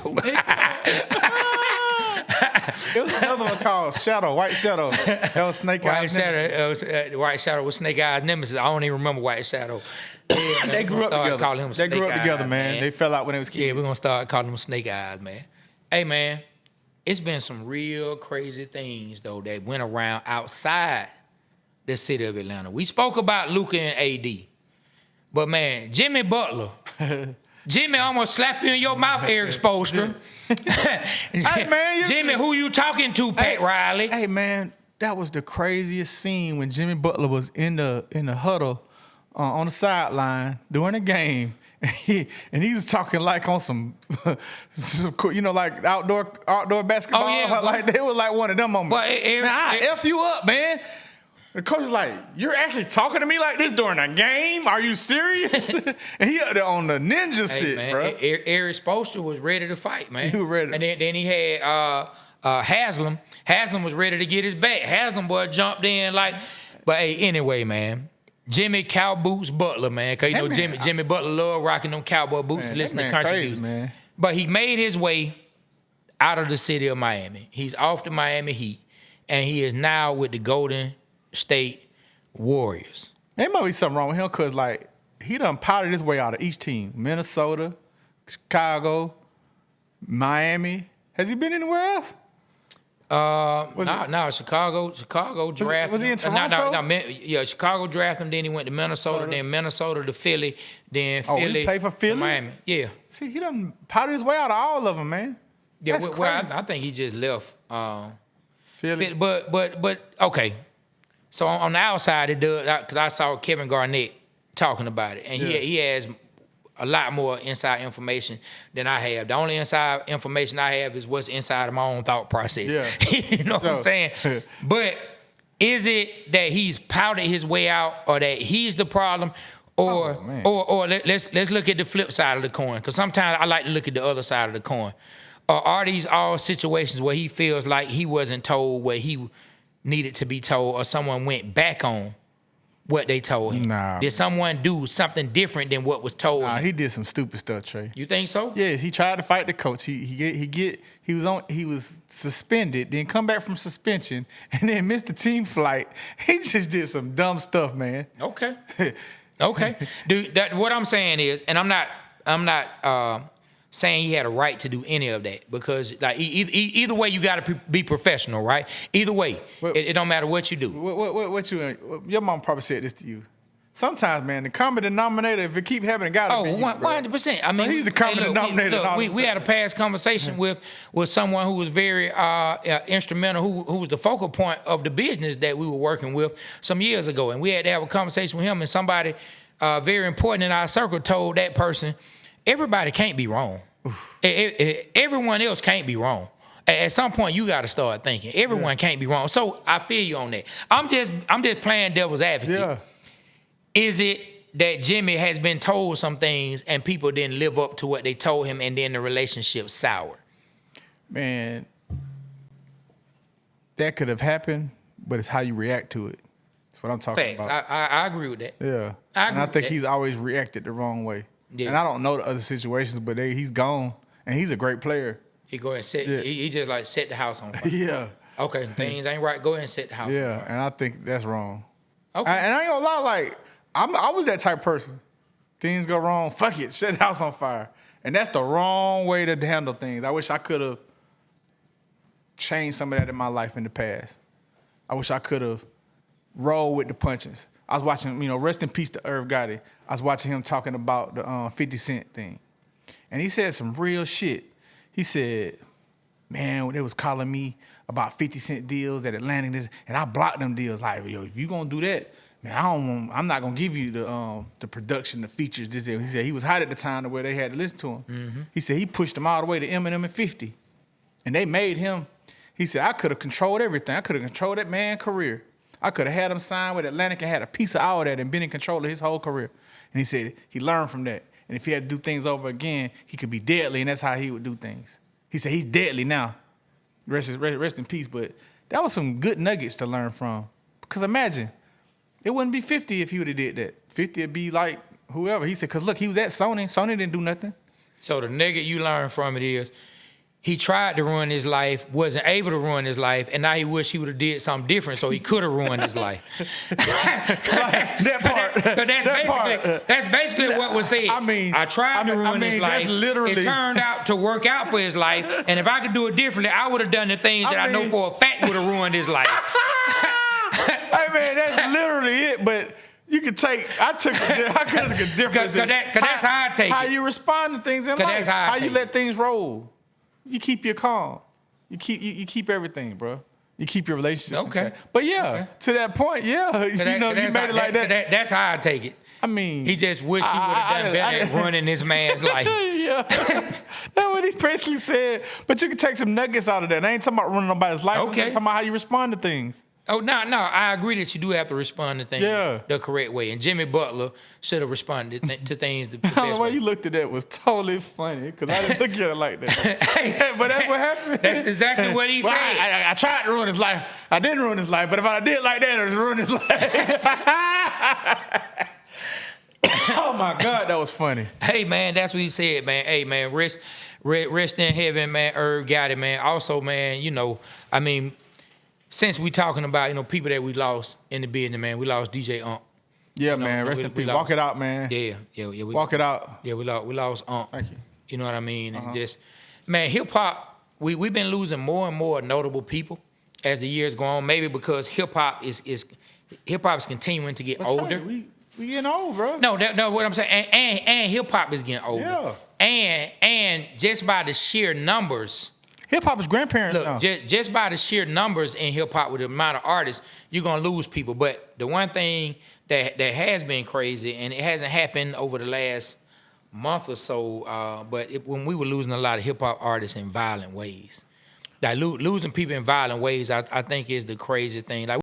Shadow. It was another one called Shadow, White Shadow. That was Snake Eyes. White Shadow was Snake Eyes Nemesis. I don't even remember White Shadow. Yeah, man, They grew up together. They grew up together, man. They fell out when they was kids. Yeah, we're gonna start calling them Snake Eyes, man. Hey, man, it's been some real crazy things though that went around outside the city of Atlanta. We spoke about Luka and AD, but man, Jimmy Butler. Jimmy almost slapped you in your mouth, Eric Spoelstra. Hey, man, Jimmy, who you talking to, Pat Riley? Hey, man, that was the craziest scene when Jimmy Butler was in the huddle on the sideline during the game, and he was talking like on some like outdoor basketball. Oh, yeah, like it was like one of them moments. But man, I F you up, man. The coach was like, "You're actually talking to me like this during a game? Are you serious?" And he up there on the ninja shit, man, bro. Eric Spoelstra was ready to fight, man. He was ready. And then he had Haslam. Haslam was ready to get his back. Haslam boy jumped in like, but hey, anyway, man. Jimmy Cow Boots Butler, man. Cause you know Jimmy Butler love rocking them cowboy boots and listening to country music. Man. But he made his way out of the city of Miami. He's off the Miami Heat, and he is now with the Golden State Warriors. There might be something wrong with him because, like, he done powdered his way out of each team. Minnesota, Chicago, Miami. Has he been anywhere else? No, Chicago drafted him. Was he in Toronto? Yeah, Chicago drafted him, then he went to Minnesota, then Minnesota to Philly, then Philly. He played for Philly? Miami. Yeah. See, he done powdered his way out of all of them, man. Yeah, That's well, crazy. I think he just left Philly. But okay. So on the outside, it does, because I saw Kevin Garnett talking about it, and he has a lot more inside information than I have. The only inside information I have is what's inside of my own thought process. Yeah. You know what I'm saying? But is it that he's powdered his way out, or that he's the problem, or let's look at the flip side of the coin? Because sometimes I like to look at the other side of the coin. Are these all situations where he feels like he wasn't told what he needed to be told, or someone went back on what they told him? Nah. Did someone do something different than what was told him? He did some stupid stuff, Trey. You think so? Yes, he tried to fight the coach. He was suspended, then come back from suspension, and then missed the team flight. He just did some dumb stuff, man. Okay. Dude, what I'm saying is, and I'm not saying he had a right to do any of that, because like either way you got to be professional, right? Either way, it don't matter what you do. What your mom probably said this to you. Sometimes, man, the common denominator, if it keep happening, gotta be you, 100%. I mean, so he's the common denominator. We had a past conversation with someone who was very instrumental, who was the focal point of the business that we were working with some years ago, and we had to have a conversation with him, and somebody very important in our circle told that person, everybody can't be wrong. Everyone else can't be wrong. At some point, you got to start thinking everyone can't be wrong. So I feel you on that. I'm just playing devil's advocate. Yeah. Is it that Jimmy has been told some things and people didn't live up to what they told him, and then the relationship soured? Man, that could have happened, but it's how you react to it. That's what I'm talking about. I agree with that. Yeah. I think he's always reacted the wrong way. Yeah. And I don't know the other situations, but he's gone, and he's a great player. He go ahead and set. Yeah. He just like set the house on fire. Yeah. Okay, things ain't right. Go ahead and set the house on fire. Yeah, and I think that's wrong. Okay. And I ain't gonna lie, like I was that type of person. Things go wrong, fuck it, set the house on fire, and that's the wrong way to handle things. I wish I could have changed some of that in my life in the past. I wish I could have rolled with the punches. I was watching, rest in peace to Irv Gotti. I was watching him talking about the 50 Cent thing. And he said some real shit. He said, man, they was calling me about 50 Cent deals at Atlantic, and I blocked them deals. Like, yo, if you gonna do that, man, I'm not gonna give you the production, the features, this. He said he was hot at the time to where they had to listen to him. Mm-hmm. He said he pushed them all the way to Eminem and 50. And they made him, he said, I could have controlled everything. I could have controlled that man's career. I could have had him sign with Atlantic and had a piece of all that and been in control of his whole career. And he said he learned from that. And if he had to do things over again, he could be deadly, and that's how he would do things. He said he's deadly now. Rest in peace. But that was some good nuggets to learn from. Because imagine, it wouldn't be 50 if he would have did that. 50 would be like whoever. He said, because look, he was at Sony. Sony didn't do nothing. So the nugget you learn from it is, he tried to ruin his life, wasn't able to ruin his life, and now he wish he would have did something different so he could have ruined his life. That part. That's basically what was said. I tried to ruin his life. It turned out to work out for his life, and if I could do it differently, I would have done the things that I know for a fact would have ruined his life. Hey man, that's literally it. But you could take. I could have took a difference. Cause that's how I take it. How you respond to things in life. How you let things roll. You keep your calm. You keep everything, bro. You keep your relationship. Okay. But yeah, to that point, yeah, you made it like that. That's how I take it. I mean, he just wished he would have done better at running this man's life. Yeah, that's what he basically said. But you can take some nuggets out of that. I ain't talking about running nobody's life. Okay. I'm just talking about how you respond to things. Oh, no, I agree that you do have to respond to things the correct way. And Jimmy Butler should have responded to things the best way. The way you looked at that was totally funny because I didn't look at it like that. But that's what happened. That's exactly what he said. I tried to ruin his life. I didn't ruin his life, but if I did like that, it would ruin his life. Oh, my God, that was funny. Hey, man, that's what he said, man. Hey, man, rest in heaven, man. Irv got it, man. Also, man, I mean, since we talking about, people that we lost in the business, man, we lost DJ Unk. Yeah, man, rest in peace. Walk it out, man. Yeah. Walk it out. Yeah, we lost Unk. Thank you. You know what I mean? And just, man, hip-hop, we've been losing more and more notable people as the years go on, maybe because hip-hop is continuing to get older. We getting old, bro. No, what I'm saying, and hip-hop is getting older. Yeah. And just by the sheer numbers, hip-hop is grandparents now. Just by the sheer numbers in hip-hop with the amount of artists, you're going to lose people. But the one thing that has been crazy, and it hasn't happened over the last month or so, when we were losing a lot of hip-hop artists in violent ways. Like losing people in violent ways, I think is the crazy thing. Like